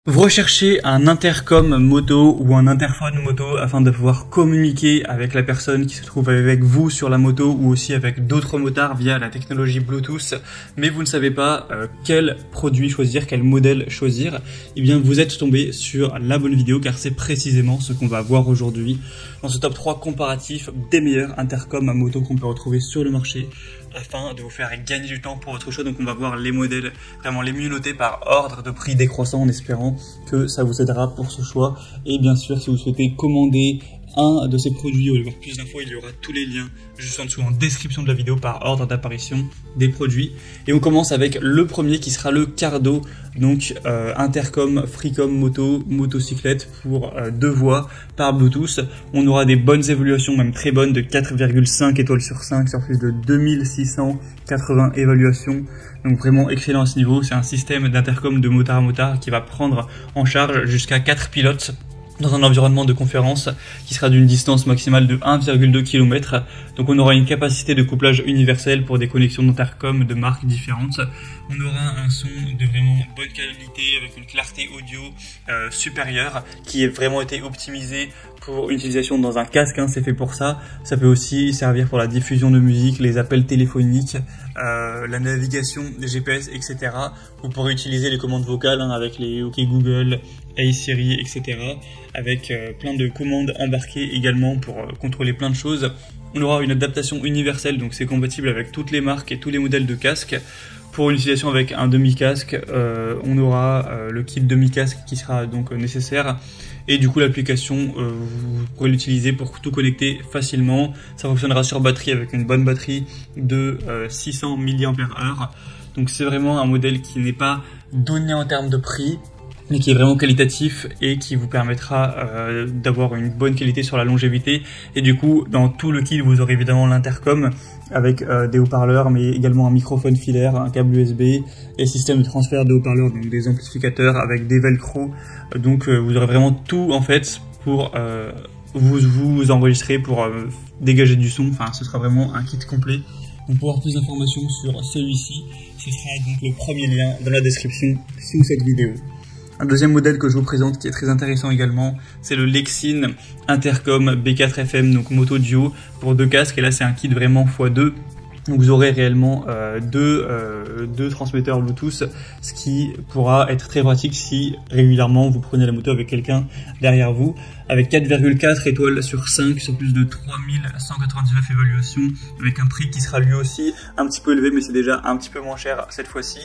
Vous recherchez un intercom moto ou un interphone moto afin de pouvoir communiquer avec la personne qui se trouve avec vous sur la moto ou aussi avec d'autres motards via la technologie Bluetooth, mais vous ne savez pas quel produit choisir, quel modèle choisir. Eh bien, vous êtes tombé sur la bonne vidéo car c'est précisément ce qu'on va voir aujourd'hui dans ce top 3 comparatif des meilleurs intercoms à moto qu'on peut retrouver sur le marché afin de vous faire gagner du temps pour votre choix. Donc on va voir les modèles vraiment les mieux notés par ordre de prix décroissant en espérant que ça vous aidera pour ce choix. Et bien sûr, si vous souhaitez commander un de ces produits ou avoir plus d'infos, il y aura tous les liens juste en dessous en description de la vidéo par ordre d'apparition des produits. Et on commence avec le premier qui sera le Cardo, donc intercom, freecom moto, motocyclette pour 2 voies par Bluetooth. On aura des bonnes évaluations, même très bonnes, de 4,5 étoiles sur 5 sur plus de 2680 évaluations. Donc vraiment excellent à ce niveau. C'est un système d'intercom de motard à motard qui va prendre en charge jusqu'à 4 pilotes dans un environnement de conférence qui sera d'une distance maximale de 1,2 km. Donc on aura une capacité de couplage universelle pour des connexions d'intercom de marques différentes. On aura un son de vraiment bonne qualité avec une clarté audio supérieure qui a vraiment été optimisé pour une utilisation dans un casque, c'est fait pour ça. Ça peut aussi servir pour la diffusion de musique, les appels téléphoniques, la navigation, les GPS, etc. Vous pourrez utiliser les commandes vocales avec les OK Google, Hey Siri, etc. avec plein de commandes embarquées également pour contrôler plein de choses. On aura une adaptation universelle, donc c'est compatible avec toutes les marques et tous les modèles de casques. Pour une utilisation avec un demi-casque, on aura le kit demi-casque qui sera donc nécessaire. Et du coup l'application, vous pourrez l'utiliser pour tout connecter facilement. Ça fonctionnera sur batterie avec une bonne batterie de 600 mAh. Donc c'est vraiment un modèle qui n'est pas donné en termes de prix, mais qui est vraiment qualitatif et qui vous permettra d'avoir une bonne qualité sur la longévité. Et du coup, dans tout le kit, vous aurez évidemment l'intercom avec des haut-parleurs, mais également un microphone filaire, un câble USB et système de transfert de haut-parleurs, donc des amplificateurs avec des velcro. Donc vous aurez vraiment tout en fait pour vous enregistrer, pour dégager du son. Enfin, ce sera vraiment un kit complet. Donc pour avoir plus d'informations sur celui-ci, ce sera donc le premier lien dans la description sous cette vidéo. Un deuxième modèle que je vous présente qui est très intéressant également, c'est le Lexin Intercom B4FM, donc moto duo pour 2 casques. Et là c'est un kit vraiment x2. Donc vous aurez réellement deux transmetteurs Bluetooth, ce qui pourra être très pratique si régulièrement vous prenez la moto avec quelqu'un derrière vous. Avec 4,4 étoiles sur 5 sur plus de 3199 évaluations, avec un prix qui sera lui aussi un petit peu élevé, mais c'est déjà un petit peu moins cher cette fois-ci.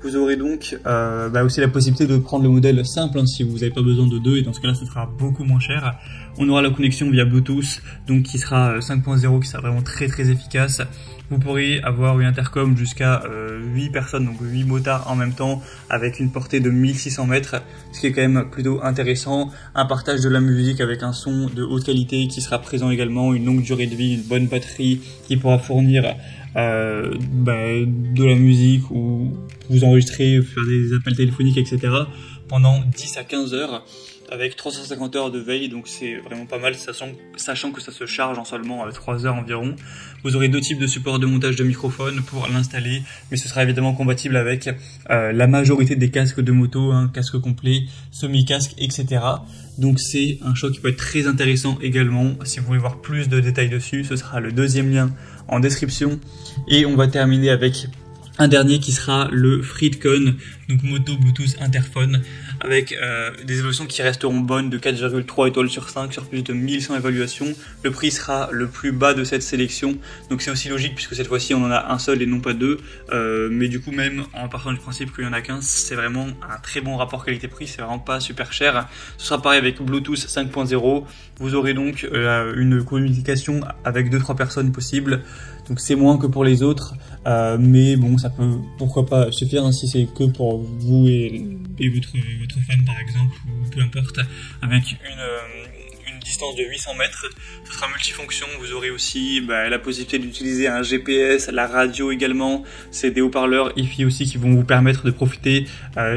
Vous aurez donc aussi la possibilité de prendre le modèle simple si vous n'avez pas besoin de 2, et dans ce cas-là, ce sera beaucoup moins cher. On aura la connexion via Bluetooth, donc qui sera 5.0, qui sera vraiment très très efficace. Vous pourrez avoir une intercom jusqu'à 8 personnes, donc 8 motards en même temps, avec une portée de 1600 mètres, ce qui est quand même plutôt intéressant. Un partage de la musique avec un son de haute qualité qui sera présent également, une longue durée de vie, une bonne batterie qui pourra fournir de la musique ou vous enregistrer, faire des appels téléphoniques, etc. pendant 10 à 15 heures avec 350 heures de veille, donc c'est vraiment pas mal, sachant que ça se charge en seulement 3 heures environ. Vous aurez 2 types de supports de montage de microphone pour l'installer, mais ce sera évidemment compatible avec la majorité des casques de moto, casque complet, semi-casque, etc. Donc c'est un choix qui peut être très intéressant également. Si vous voulez voir plus de détails dessus, ce sera le deuxième lien en description. Et on va terminer avec un dernier qui sera le Freecon, donc moto Bluetooth interphone, avec des évaluations qui resteront bonnes de 4,3 étoiles sur 5 sur plus de 1100 évaluations. Le prix sera le plus bas de cette sélection, donc c'est aussi logique puisque cette fois-ci on en a un seul et non pas 2, mais du coup même en partant du principe qu'il y en a qu'un, c'est vraiment un très bon rapport qualité-prix, c'est vraiment pas super cher. Ce sera pareil avec Bluetooth 5.0, vous aurez donc une communication avec 2-3 personnes possible, donc c'est moins que pour les autres, mais bon, ça peut pourquoi pas suffire si c'est que pour vous et votre femme par exemple, ou peu importe, avec une distance de 800 mètres. Ce sera multifonction, vous aurez aussi la possibilité d'utiliser un GPS, la radio également, c'est des haut-parleurs hi-fi aussi qui vont vous permettre de profiter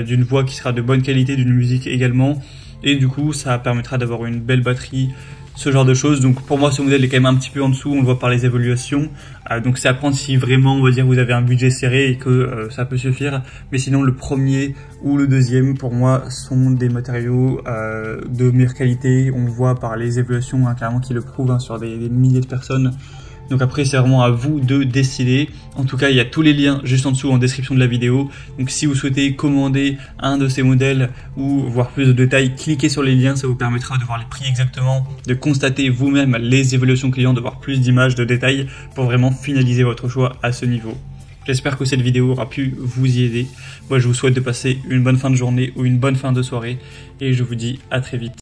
d'une voix qui sera de bonne qualité, d'une musique également, et du coup ça permettra d'avoir une belle batterie ce genre de choses. Donc pour moi ce modèle est quand même un petit peu en dessous, on le voit par les évaluations. Donc c'est à prendre si vraiment on va dire vous avez un budget serré et que ça peut suffire. Mais sinon le premier ou le deuxième pour moi sont des matériaux de meilleure qualité. On voit par les évaluations clairement qui le prouvent sur des milliers de personnes. Donc après c'est vraiment à vous de décider. En tout cas il y a tous les liens juste en dessous en description de la vidéo. Donc si vous souhaitez commander un de ces modèles ou voir plus de détails, cliquez sur les liens, ça vous permettra de voir les prix exactement, de constater vous-même les évaluations clients, de voir plus d'images, de détails pour vraiment finaliser votre choix à ce niveau. J'espère que cette vidéo aura pu vous y aider. Moi je vous souhaite de passer une bonne fin de journée ou une bonne fin de soirée et je vous dis à très vite.